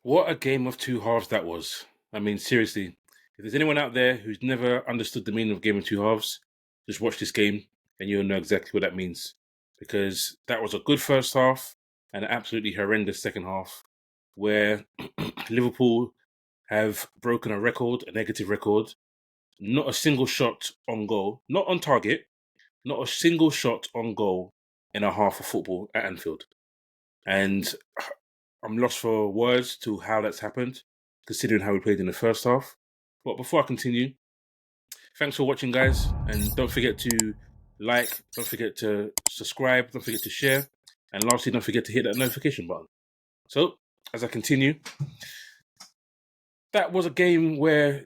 What a game of two halves that was. I mean, seriously, if there's anyone out there who's never understood the meaning of game of two halves, just watch this game and you'll know exactly what that means. Because that was a good first half and an absolutely horrendous second half where Liverpool have broken a record, a negative record. Not a single shot on goal, not on target, not a single shot on goal in a half of football at Anfield. And I'm lost for words to how that's happened, considering how we played in the first half. But before I continue, thanks for watching, guys. And don't forget to like, don't forget to subscribe, don't forget to share. And lastly, don't forget to hit that notification button. So, as I continue, that was a game where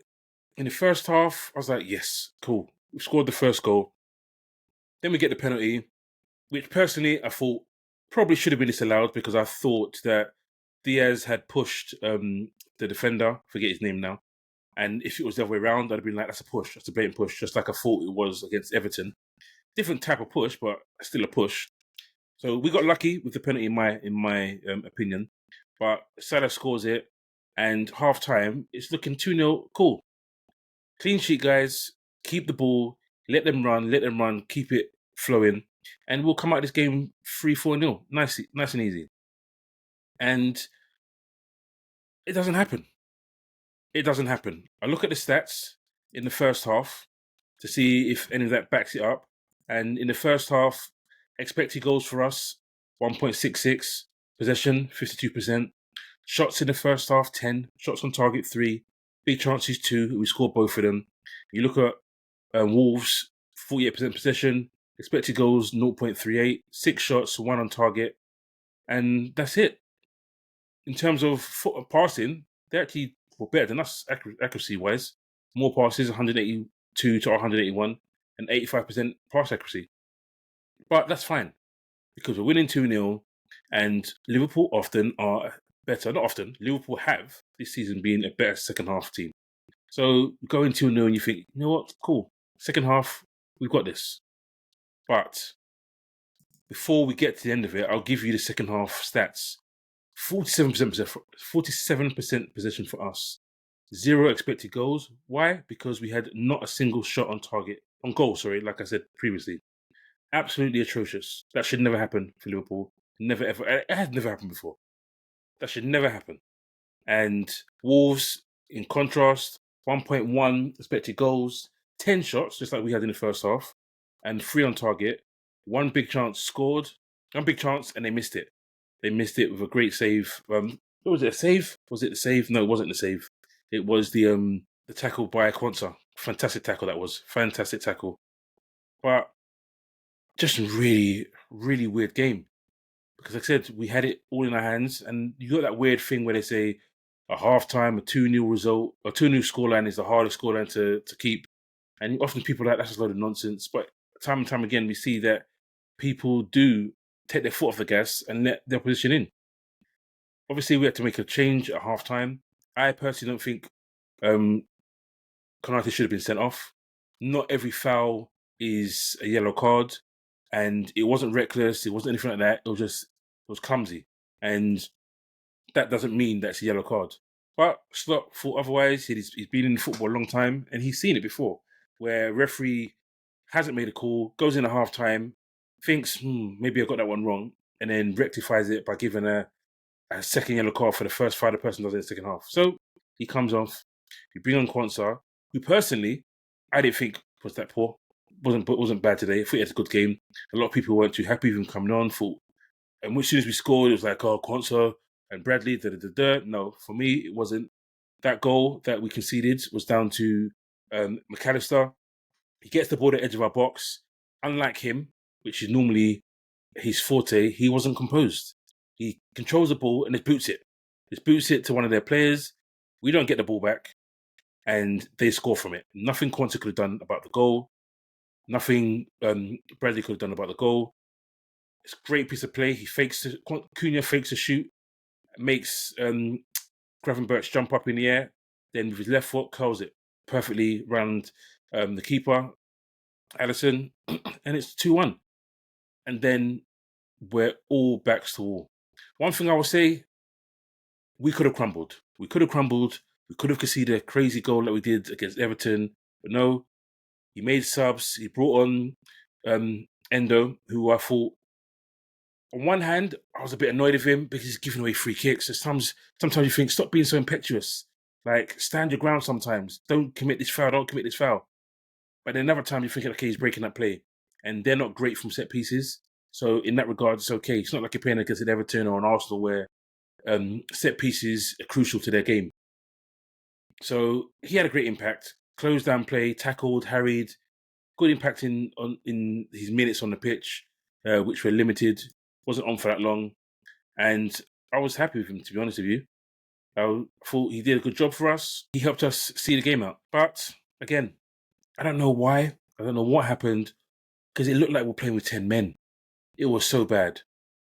in the first half, I was like, yes, cool. We scored the first goal. Then we get the penalty, which personally I thought probably should have been disallowed because I thought that Diaz had pushed the defender, forget his name now, and if it was the other way around, I'd have been like, that's a push, that's a blatant push, just like I thought it was against Everton. Different type of push, but still a push. So we got lucky with the penalty in my opinion, but Salah scores it, and half time it's looking 2-0. Cool, clean sheet, guys. Keep the ball, let them run, keep it flowing, and we'll come out of this game 3-4-0, nice and easy. And it doesn't happen. It doesn't happen. I look at the stats in the first half to see if any of that backs it up. And in the first half, expected goals for us 1.66, possession 52%, shots in the first half 10, shots on target 3, big chances 2. We scored both of them. You look at Wolves, 48% possession, expected goals 0.38, 6 shots, 1 on target, and that's it. In terms of passing, they actually were better than us accuracy-wise. More passes, 182 to 181, and 85% pass accuracy. But that's fine, because we're winning 2-0, and Liverpool often are better. Not often, Liverpool have this season been a better second half team. So going 2-0 and you think, you know what, cool. Second half, we've got this. But before we get to the end of it, I'll give you the second half stats. 47% possession for us. 0 expected goals. Why? Because we had not a single shot on target, on goal, sorry, like I said previously. Absolutely atrocious. That should never happen for Liverpool. Never, ever. It has never happened before. That should never happen. And Wolves, in contrast, 1.1 expected goals, 10 shots, just like we had in the first half, and 3 on target. One big chance scored, one big chance, and they missed it. They missed it with a great save. What was it? A save? Was it the save? No, it wasn't the save. It was the tackle by Quanta. Fantastic tackle that was. Fantastic tackle. But just a really, really weird game. Because like I said, we had it all in our hands, and you got that weird thing where they say a half-time, a 2-0 result, a 2-0 scoreline is the hardest scoreline to keep. And often people are like, that's just a load of nonsense. But time and time again, we see that people do take their foot off the gas and let their opposition in. Obviously, we had to make a change at half-time. I personally don't think Konate should have been sent off. Not every foul is a yellow card, and it wasn't reckless. It wasn't anything like that. It was clumsy, and that doesn't mean that's a yellow card. But Slot thought otherwise. He's been in football a long time, and he's seen it before, where referee hasn't made a call, goes in at half time, thinks, maybe I got that one wrong, and then rectifies it by giving a second yellow card for the first foul the person does in the second half. So he comes off. You bring on Kwanzaa, who personally I didn't think was that poor. Wasn't bad today. I thought he had a good game. A lot of people weren't too happy with him coming on. And as soon as we scored, it was like, oh, Kwanzaa and Bradley, No, for me, it wasn't. That goal that we conceded was down to McAllister. He gets the ball at the edge of our box. Unlike him, which is normally his forte, he wasn't composed. He controls the ball and just boots it. Just boots it to one of their players. We don't get the ball back, and they score from it. Nothing Kwanzaa could have done about the goal. Nothing Bradley could have done about the goal. It's a great piece of play. Cunha fakes a shoot, makes Gravenberch jump up in the air, then with his left foot curls it perfectly around the keeper, Allison, and it's 2-1. And then we're all backs to wall. One thing I will say, we could have crumbled. We could have crumbled. We could have conceded a crazy goal like we did against Everton. But no, he made subs. He brought on Endo, who I thought, on one hand, I was a bit annoyed with him because he's giving away free kicks. Sometimes you think, stop being so impetuous. Like, stand your ground sometimes. Don't commit this foul. Don't commit this foul. But then another time you're thinking, okay, he's breaking that play. And they're not great from set pieces. So in that regard, it's okay. It's not like you're playing against an Everton or an Arsenal where set pieces are crucial to their game. So he had a great impact. Closed down play, tackled, harried. Good impact in his minutes on the pitch, which were limited. Wasn't on for that long. And I was happy with him, to be honest with you. I thought he did a good job for us. He helped us see the game out. But again, I don't know why. I don't know what happened. Because it looked like we're playing with 10 men. It was so bad.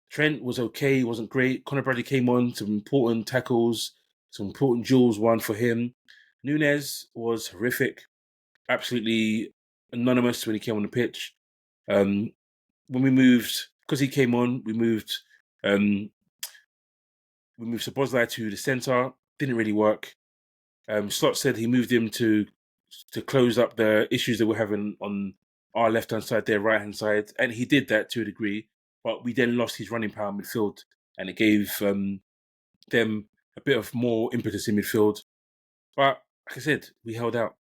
Trent was okay, wasn't great. Conor Bradley came on, some important tackles, some important duels won for him. Nunez was horrific, absolutely anonymous when he came on the pitch. When we moved, because he came on, we moved Szoboszlai to the centre. Didn't really work. Slot said he moved him to close up the issues that we're having on our left-hand side, their right-hand side. And he did that to a degree. But we then lost his running power in midfield. And it gave them a bit of more impetus in midfield. But like I said, we held out.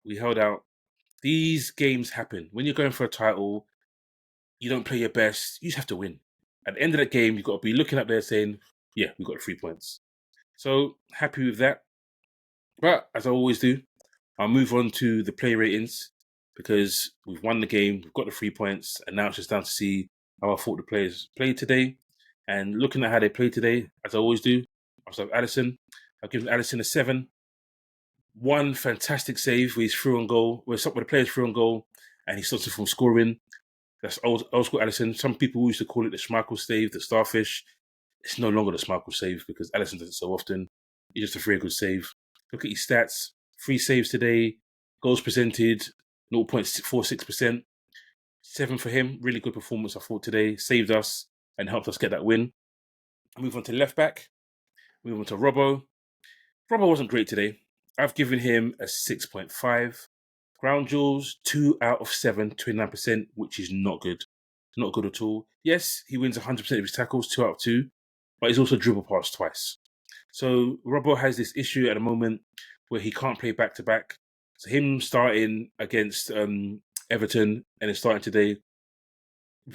These games happen. When you're going for a title, you don't play your best. You just have to win. At the end of the game, you've got to be looking up there saying, yeah, we got 3 points. So happy with that. But as I always do, I'll move on to the play ratings because we've won the game, we've got the 3 points, and now it's just down to see how I thought the players played today. And looking at how they played today, as I always do, I'll start with Alisson. I've given Alisson a 7. One fantastic save where he's through on goal, where the player's through on goal, and he stops it from scoring. That's old school Alisson. Some people used to call it the Schmeichel save, the starfish. It's no longer the Schmeichel save because Alisson does it so often. It's just a very good save. Look at his stats. 3 saves today. Goals presented, 0.46%. 7 for him. Really good performance, I thought, today. Saved us and helped us get that win. Move on to left back. Move on to Robbo. Robbo wasn't great today. I've given him a 6.5. Ground duels, 2 out of 7, 29%, which is not good. Not good at all. Yes, he wins 100% of his tackles, 2 out of 2, but he's also dribble passed twice. So Robbo has this issue at the moment where he can't play back-to-back. So him starting against Everton and then starting today,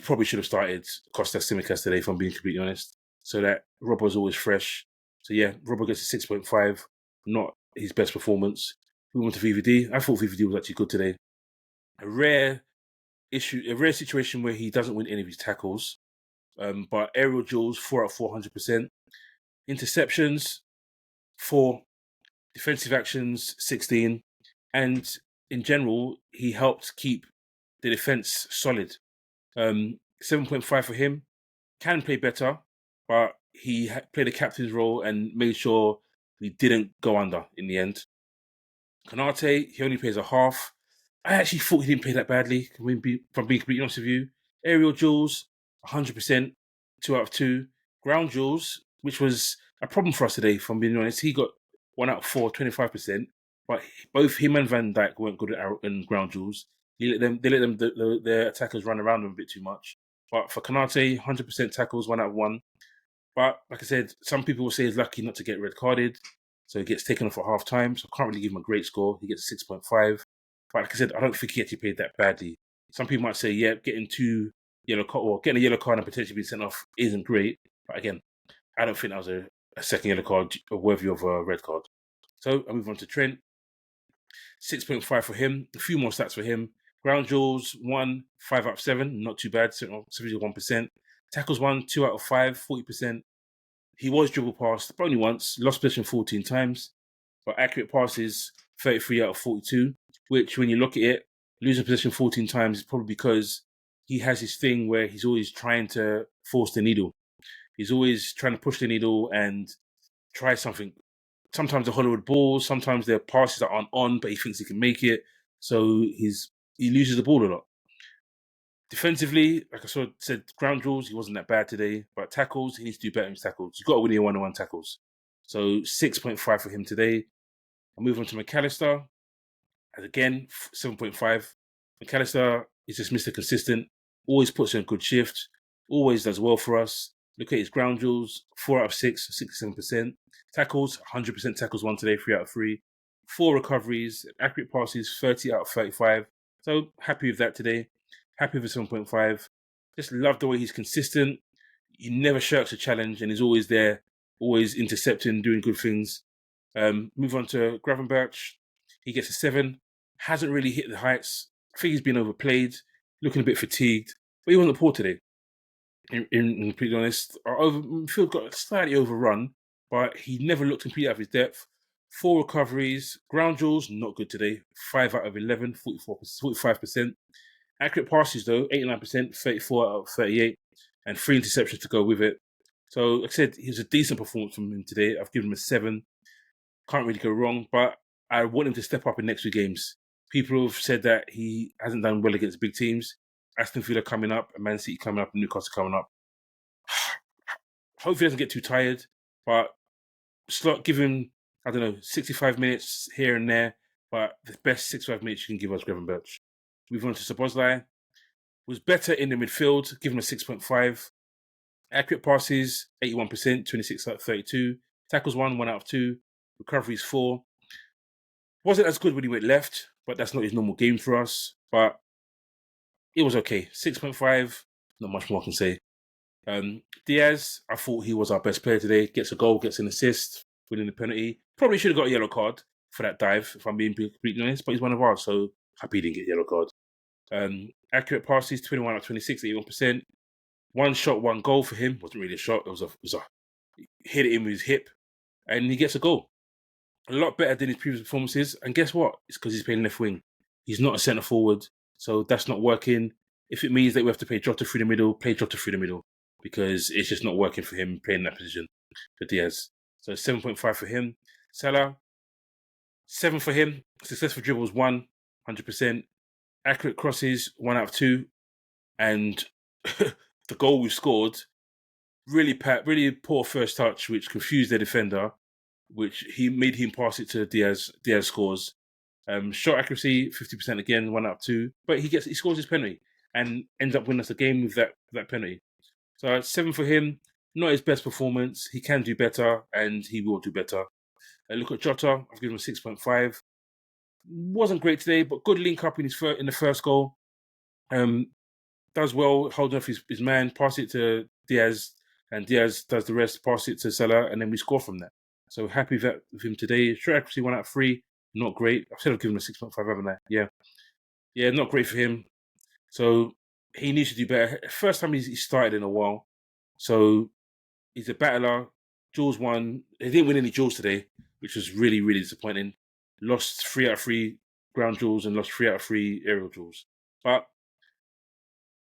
probably should have started Kostas Tsimikas today, if I'm being completely honest, so that Robbo's always fresh. So yeah, Robbo gets a 6.5, not his best performance. We went to VVD. I thought VVD was actually good today. A rare situation where he doesn't win any of his tackles. But aerial duels, 4 out of 400%. Interceptions, 4. Defensive actions, 16. And in general, he helped keep the defense solid. 7.5 for him. Can play better, but he played a captain's role and made sure we didn't go under in the end. Konate, he only plays a half. I actually thought he didn't play that badly, if I'm being completely honest with you. Aerial duels, 100%, 2 out of 2. Ground duels, which was a problem for us today, if I'm being honest. He got 1 out of 4, 25%. But both him and Van Dijk weren't good in ground duels. They let them their attackers run around them a bit too much. But for Konate, 100% tackles, 1 out of 1. But like I said, some people will say he's lucky not to get red carded. So he gets taken off at half time. So I can't really give him a great score. He gets a 6.5. But like I said, I don't think he actually played that badly. Some people might say, yeah, getting a yellow card and potentially being sent off isn't great. But again, I don't think that was a second yellow card worthy of a red card. So I move on to Trent. 6.5 for him. A few more stats for him. Ground duels, 1, 5 out of 7. Not too bad, 71%. Tackles 1, 2 out of 5, 40%. He was dribble passed, but only once. Lost possession 14 times. But accurate passes, 33 out of 42. Which, when you look at it, losing possession 14 times is probably because he has his thing where he's always trying to force the needle. He's always trying to push the needle and try something. Sometimes the Hollywood balls, sometimes their passes that aren't on, but he thinks he can make it. So he loses the ball a lot. Defensively, like I said, ground duels, he wasn't that bad today. But tackles, he needs to do better in his tackles. You've got to win your one-on-one tackles. So 6.5 for him today. I'll move on to McAllister. And again, 7.5. McAllister is just Mr. Consistent. Always puts in a good shift. Always does well for us. Look at his ground duels. 4 out of 6, 67%. Tackles, 100% tackles won today, 3 out of 3. 4 recoveries. Accurate passes, 30 out of 35. So happy with that today. Happy with 7.5. Just love the way he's consistent. He never shirks a challenge and he's always there, always intercepting, doing good things. Move on to Gravenberch. He gets a 7. Hasn't really hit the heights. I think he's been overplayed, looking a bit fatigued. But he wasn't poor today, in completely honest. Our midfield got slightly overrun, but he never looked completely out of his depth. 4 recoveries. Ground duels, not good today. 5 out of 11, 45%. Accurate passes, though, 89%, 34 out of 38. And 3 interceptions to go with it. So, like I said, it was a decent performance from him today. I've given him a 7. Can't really go wrong, but I want him to step up in next 2 games. People have said that he hasn't done well against big teams. Aston Villa coming up, and Man City coming up, and Newcastle coming up. Hopefully he doesn't get too tired, but give him, 65 minutes here and there, but the best 65 minutes you can give us, Gravenberch. Move on to Szoboszlai. Was better in the midfield, give him a 6.5. Accurate passes, 81%, 26 out of 32. Tackles 1 out of 2. Recoveries 4. Wasn't as good when he went left, but that's not his normal game for us. But it was okay. 6.5, not much more I can say. Diaz, I thought he was our best player today. Gets a goal, gets an assist, winning the penalty. Probably should have got a yellow card for that dive, if I'm being completely honest, but he's one of ours, so happy he didn't get a yellow card. Accurate passes, 21 out of 26, 81%. 1 shot, 1 goal for him. Wasn't really a shot. It was a hit it in with his hip, and he gets a goal. A lot better than his previous performances. And guess what? It's because he's playing left wing. He's not a centre forward, so that's not working. If it means that we have to play Jota through the middle, play Jota through the middle, because it's just not working for him playing that position for Diaz. So 7.5 for him. Salah, 7 for him. Successful dribbles 1, 100%. Accurate crosses 1 out of 2. And the goal we scored, really poor first touch, which confused the defender, which he made him pass it to Diaz. Diaz scores. Shot accuracy 50% again, 1 out of 2. But he scores his penalty and ends up winning us the game with that penalty. So 7 for him. Not his best performance. He can do better, and he will do better. Look at Jota. I've given him a 6.5. Wasn't great today, but good link up in the first goal. Does well, holding off his man, pass it to Diaz, and Diaz does the rest, pass it to Salah, and then we score from that. So happy with him today. Shot accuracy 1 out of 3. Not great. I said I've given him a 6.5, haven't I? Yeah, not great for him. So he needs to do better. First time he started in a while. So he's a battler. Duels won. He didn't win any duels today, which was really, really disappointing. Lost 3 out of 3 ground duels and lost 3 out of 3 aerial duels. But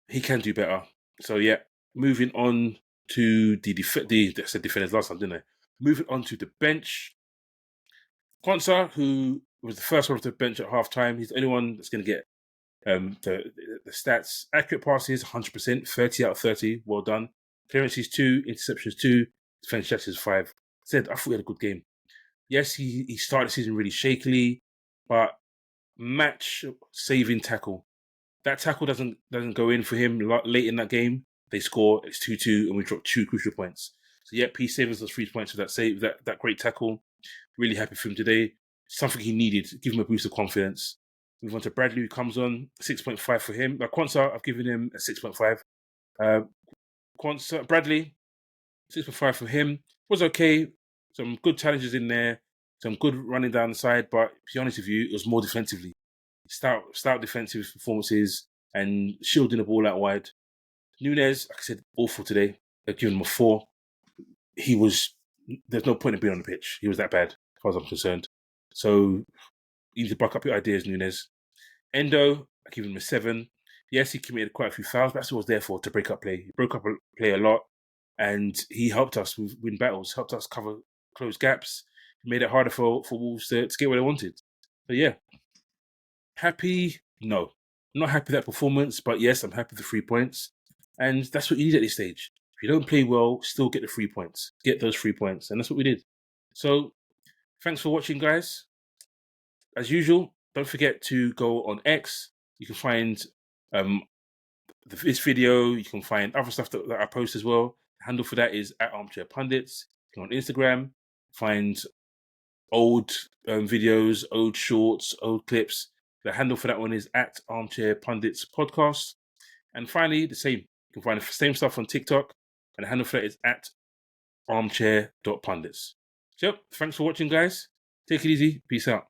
he can do better. So yeah, moving on to I said defenders last time, didn't I? Moving on to the bench. Quansah, who was the first one off the bench at half-time, he's the only one that's going to get the stats. Accurate passes, 100%, 30 out of 30, well done. Clearances 2, interceptions 2, defense checks 5. I thought he had a good game. Yes, he started the season really shakily, but match-saving tackle. That tackle doesn't go in for him late in that game. They score, it's 2-2, and we drop 2 crucial points. So yeah, he saved us those 3 points with that save, that great tackle. Really happy for him today. Something he needed, give him a boost of confidence. Move on to Bradley, who comes on, 6.5 for him. Quansah, I've given him a 6.5. Bradley, 6.5 for him. Was okay. Some good challenges in there. Some good running down the side. But to be honest with you, it was more defensively. Stout defensive performances and shielding the ball out wide. Nunes, like I said, awful today. I've given him a 4. There's no point in being on the pitch. He was that bad, as far as I'm concerned. So you need to buck up your ideas, Nunes. Endo, I give him a 7. Yes, he committed quite a few fouls, but that's what he was there for, to break up play. He broke up play a lot, and he helped us win battles, helped us close gaps. He made it harder for Wolves to get what they wanted. So yeah, happy? No. I'm not happy with that performance, but yes, I'm happy with the 3 points. And that's what you need at this stage. If you don't play well, still get the 3 points. Get those 3 points. And that's what we did. So thanks for watching, guys. As usual, don't forget to go on X. You can find this video. You can find other stuff that I post as well. The handle for that is @ArmchairPundits. You can on Instagram, find old videos, old shorts, old clips. The handle for that one is @ArmchairPundits Podcast. And finally, the same. You can find the same stuff on TikTok, and the handle for that is @armchair.pundits. So, thanks for watching, guys. Take it easy. Peace out.